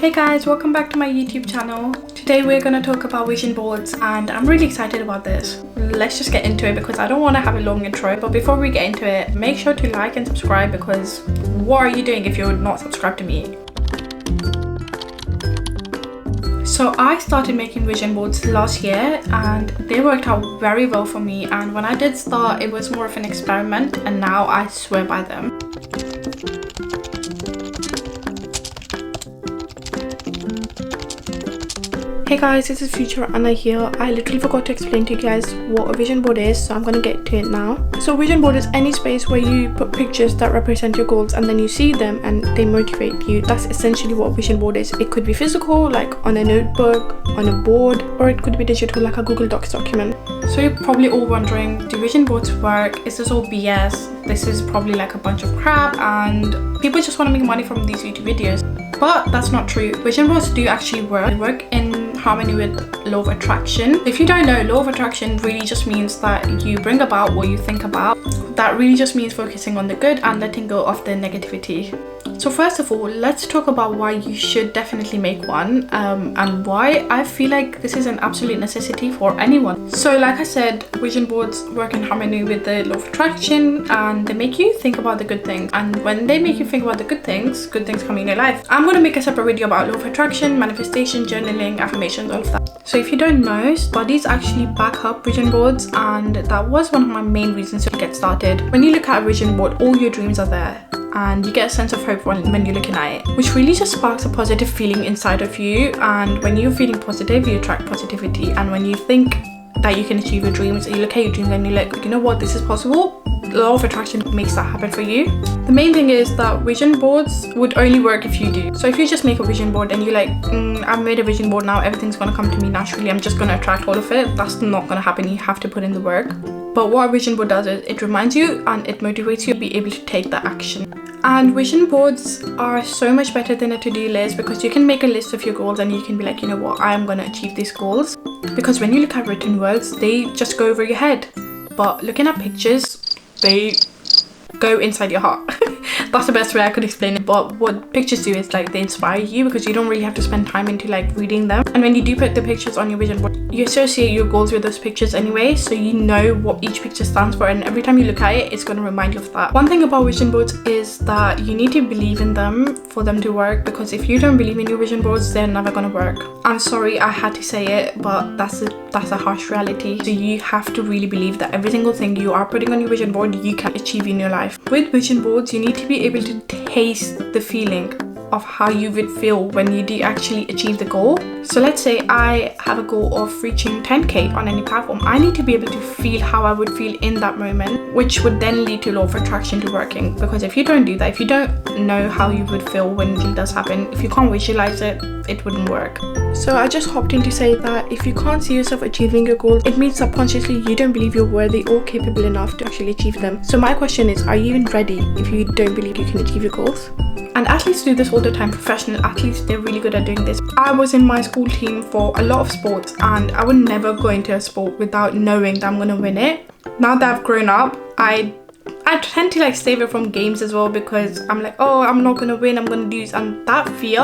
Hey guys, welcome back to my YouTube channel. Today we're going to talk about vision boards and I'm really excited about this. Let's just get into it because I don't want to have a long intro, but before we get into it, make sure to like and subscribe because what are you doing if you're not subscribed to me? So I started making vision boards last year and they worked out very well for me, and when I did start it was more of an experiment and now I swear by them. Hey guys, this is Future Anna here. I literally forgot to explain to you guys what a vision board is, so I'm gonna get to it now. So vision board is any space where you put pictures that represent your goals and then you see them and they motivate you. That's essentially what a vision board is. It could be physical, like on a notebook, on a board, or it could be digital, like a Google Docs document. So you're probably all wondering, do vision boards work? Is this all BS? This is probably like a bunch of crap and people just want to make money from these YouTube videos. But that's not true. Vision boards do actually work. They work in harmony with law of attraction. If you don't know, law of attraction really just means that you bring about what you think about. That really just means focusing on the good and letting go of the negativity. So first of all, let's talk about why you should definitely make one and why I feel like this is an absolute necessity for anyone. So like I said, vision boards work in harmony with the law of attraction and they make you think about the good things. And when they make you think about the good things come in your life. I'm going to make a separate video about law of attraction, manifestation, journaling, affirmations, all of that. So if you don't know, studies actually back up vision boards and that was one of my main reasons to get started. When you look at a vision board, all your dreams are there. And you get a sense of hope when you're looking at it, which really just sparks a positive feeling inside of you. And when you're feeling positive, you attract positivity. And when you think that you can achieve your dreams, you look at your dreams and you're like, you know what, this is possible. The law of attraction makes that happen for you. The main thing is that vision boards would only work if you do. So if you just make a vision board and you're like, I've made a vision board now, everything's gonna come to me naturally, I'm just gonna attract all of it, that's not gonna happen. You have to put in the work. But what a vision board does is it reminds you and it motivates you to be able to take that action. And vision boards are so much better than a to-do list because you can make a list of your goals and you can be like, you know what, I am going to achieve these goals. Because when you look at written words, they just go over your head. But looking at pictures, they go inside your heart. That's the best way I could explain it. But what pictures do is like they inspire you because you don't really have to spend time into like reading them. And when you do put the pictures on your vision board, you associate your goals with those pictures anyway, so you know what each picture stands for, and every time you look at it, it's going to remind you of that. One thing about vision boards is that you need to believe in them for them to work, because if you don't believe in your vision boards, they're never going to work. I'm sorry I had to say it, but that's a harsh reality. So you have to really believe that every single thing you are putting on your vision board, you can achieve in your life. With vision boards, you need to be able to taste the feeling of how you would feel when you do actually achieve the goal. So let's say I have a goal of reaching 10k on any platform. I need to be able to feel how I would feel in that moment, which would then lead to law of attraction to working. Because if you don't do that, if you don't know how you would feel when it does happen, if you can't visualize it, it wouldn't work. So I just hopped in to say that if you can't see yourself achieving your goals, it means subconsciously you don't believe you're worthy or capable enough to actually achieve them. So my question is, are you even ready if you don't believe you can achieve your goals? And athletes do this all the time. Professional athletes, they're really good at doing this. I was in my school team for a lot of sports and I would never go into a sport without knowing that I'm going to win it. Now that I've grown up, I tend to like save it from games as well, because I'm like, oh, I'm not going to win, I'm going to lose. And that fear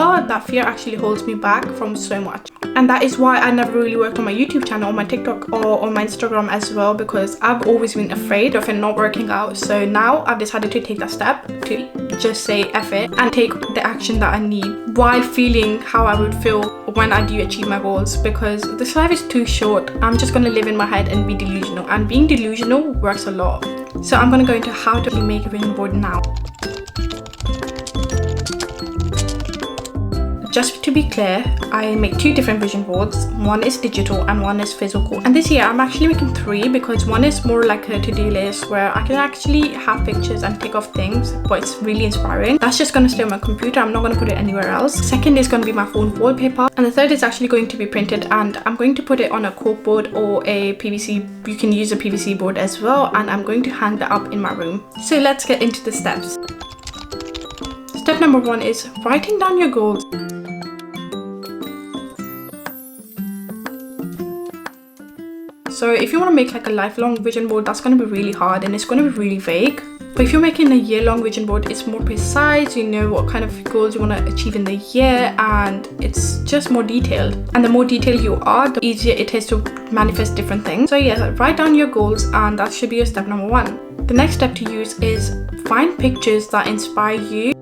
actually holds me back from so much. And that is why I never really worked on my YouTube channel, on my TikTok or on my Instagram as well, because I've always been afraid of it not working out. So now I've decided to take that step to just say F it and take the action that I need while feeling how I would feel when I do achieve my goals, because this life is too short. I'm just going to live in my head and be delusional, and being delusional works a lot. So I'm going to go into how to make a vision board now. Just to be clear, I make two different vision boards. One is digital and one is physical. And this year I'm actually making three, because one is more like a to-do list where I can actually have pictures and tick off things, but it's really inspiring. That's just going to stay on my computer. I'm not going to put it anywhere else. Second is going to be my phone wallpaper. And the third is actually going to be printed, and I'm going to put it on a cork board or a PVC. You can use a PVC board as well, and I'm going to hang that up in my room. So let's get into the steps. Step number one is writing down your goals. So if you want to make like a lifelong vision board, that's going to be really hard and it's going to be really vague. But if you're making a year-long vision board, it's more precise. You know what kind of goals you want to achieve in the year, and it's just more detailed. And the more detailed you are, the easier it is to manifest different things. So yeah, write down your goals, and that should be your step number 1. The next step to use is find pictures that inspire you.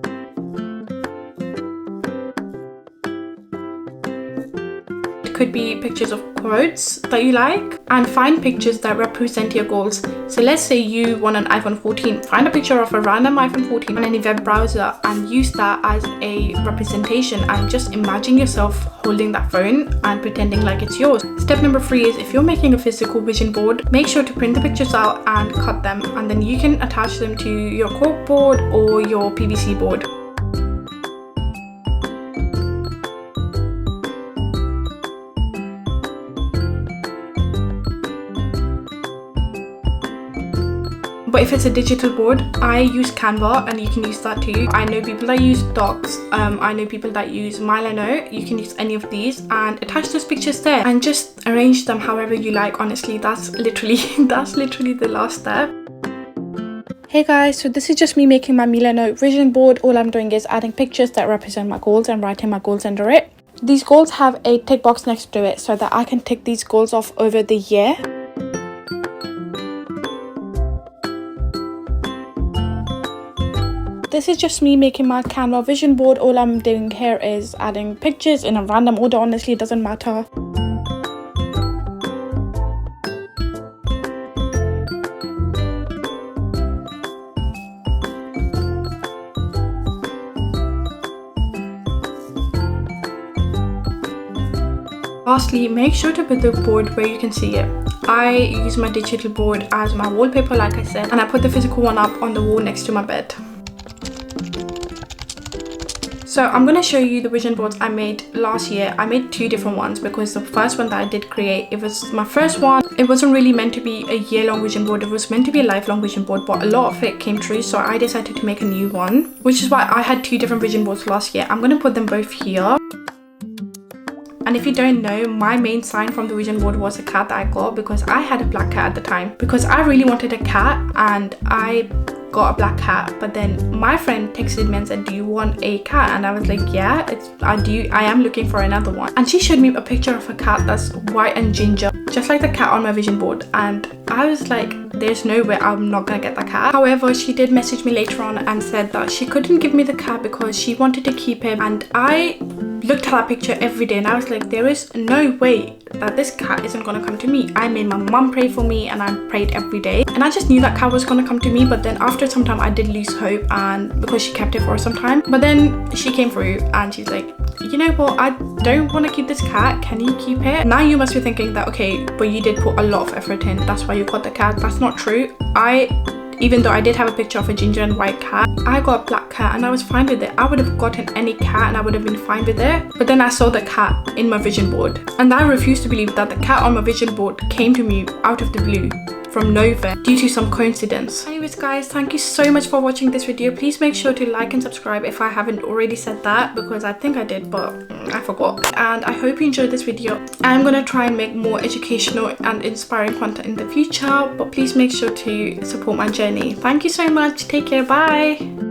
Could be pictures of quotes that you like, and find pictures that represent your goals. So let's say you want an iPhone 14, find a picture of a random iPhone 14 on any web browser and use that as a representation, and just imagine yourself holding that phone and pretending like it's yours. Step number 3 is, if you're making a physical vision board, make sure to print the pictures out and cut them, and then you can attach them to your cork board or your PVC board. But if it's a digital board, I use Canva, and you can use that too. I know people that use Docs, I know people that use Mylano. You can use any of these and attach those pictures there and just arrange them however you like. Honestly, that's literally the last step. Hey guys, so this is just me making my Mylano vision board. All I'm doing is adding pictures that represent my goals and writing my goals under it. These goals have a tick box next to it so that I can tick these goals off over the year. This is just me making my Canva vision board. All I'm doing here is adding pictures in a random order. Honestly, it doesn't matter. Lastly, make sure to put the board where you can see it. I use my digital board as my wallpaper, like I said, and I put the physical one up on the wall next to my bed. So I'm going to show you the vision boards I made last year. I made 2 different ones because the first one that I did create, it was my first one. It wasn't really meant to be a year-long vision board. It was meant to be a lifelong vision board, but a lot of it came true. So I decided to make a new one, which is why I had 2 different vision boards last year. I'm going to put them both here. And if you don't know, my main sign from the vision board was a cat that I got, because I had a black cat at the time. Because I really wanted a cat, and I got a black cat, but then my friend texted me and said, do you want a cat? And I was like, yeah, I am looking for another one. And she showed me a picture of a cat that's white and ginger, just like the cat on my vision board, and I was like, there's no way I'm not gonna get that cat. However, she did message me later on and said that she couldn't give me the cat because she wanted to keep him, and I looked at that picture every day and I was like, there is no way that this cat isn't gonna come to me. I made my mum pray for me and I prayed every day, and I just knew that cat was gonna come to me. But then after some time I did lose hope, and because she kept it for some time, but then she came through and she's like, you know what, I don't want to keep this cat, can you keep it? Now you must be thinking that, okay, but you did put a lot of effort in, that's why you got the cat. That's not true. Even though I did have a picture of a ginger and white cat, I got a black cat and I was fine with it. I would have gotten any cat and I would have been fine with it. But then I saw the cat in my vision board, and I refused to believe that the cat on my vision board came to me out of the blue, from nowhere, due to some coincidence. Anyways guys, thank you so much for watching this video. Please make sure to like and subscribe if I haven't already said that, because I think I did, but I forgot. And I hope you enjoyed this video. I'm gonna try and make more educational and inspiring content in the future, but please make sure to support my journey. Thank you so much. Take care. Bye.